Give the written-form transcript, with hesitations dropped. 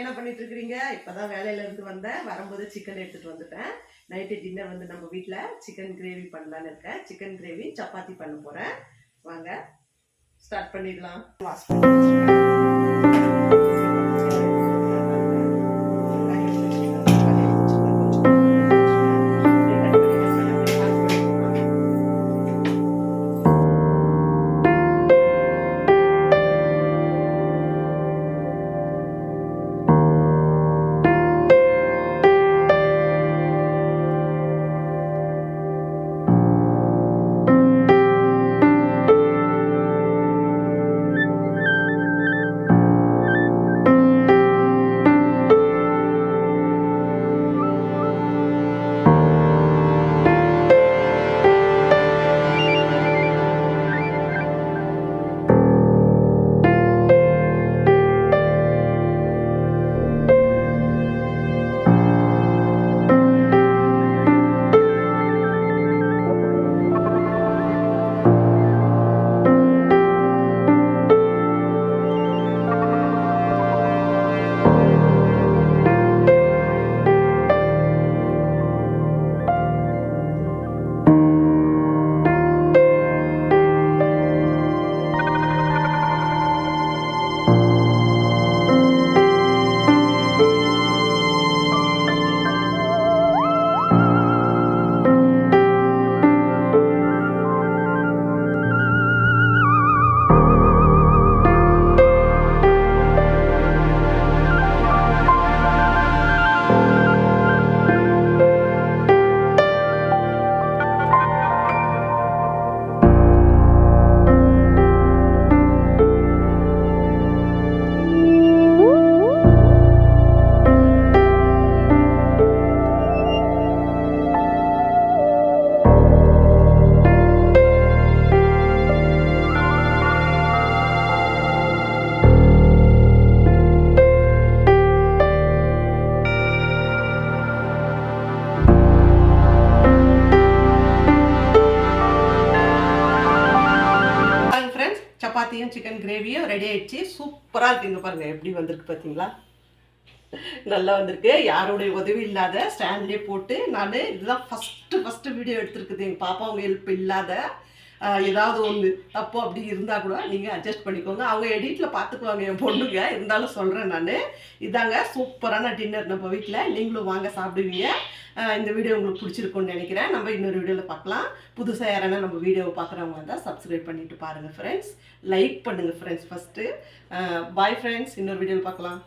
என்ன பண்ணிட்டு இருக்கீங்க? இப்பதான் வேலையில இருந்து வந்தேன். வரும்போது சிக்கன் எடுத்துட்டு வந்துட்டேன். நைட்டு டின்னர் வந்து நம்ம வீட்ல சிக்கன் கிரேவி பண்ணலான்னு இருக்கேன். சிக்கன் கிரேவி சப்பாத்தி பண்ண போறேன். வாங்க ஸ்டார்ட் பண்ணிடலாம். வாஷ் பண்ணி வச்சிருக்கேன். சப்பாத்தியும் சிக்கன் கிரேவியும் ரெடி ஆயிடுச்சு. சூப்பராக இருக்குங்க. பாருங்க எப்படி வந்திருக்கு பார்த்தீங்களா? நல்லா வந்திருக்கு. யாருடைய உதவி இல்லாத ஸ்டாண்ட்லேயே போட்டு நான் இதுதான் ஃபஸ்ட்டு வீடியோ எடுத்துருக்குது. எங்கள் பாப்பா அவங்க ஹெல்ப் இல்லாத. ஏதாவது ஒன்று தப்போ அப்படி இருந்தால் கூட நீங்கள் அட்ஜஸ்ட் பண்ணிக்கோங்க. அவங்க எடிட்டில் பார்த்துக்குவாங்க என் பொண்ணுங்க. இருந்தாலும் சொல்கிறேன் நான். இதாங்க சூப்பரான டின்னர் நம்ம வீட்டில். நீங்களும் வாங்க சாப்பிடுவீங்க. இந்த வீடியோ உங்களுக்கு பிடிச்சிருக்குன்னு நினைக்கிறேன். நம்ம இன்னொரு வீடியோவில் பார்க்கலாம். புதுசாக யாரானா நம்ம வீடியோவை பார்க்குறவங்க இருந்தால் சப்ஸ்கிரைப் பண்ணிவிட்டு பாருங்கள் ஃப்ரெண்ட்ஸ். லைக் பண்ணுங்கள் ஃப்ரெண்ட்ஸ் ஃபஸ்ட்டு. Bye friends. இன்னொரு வீடியோவில் பார்க்கலாம்.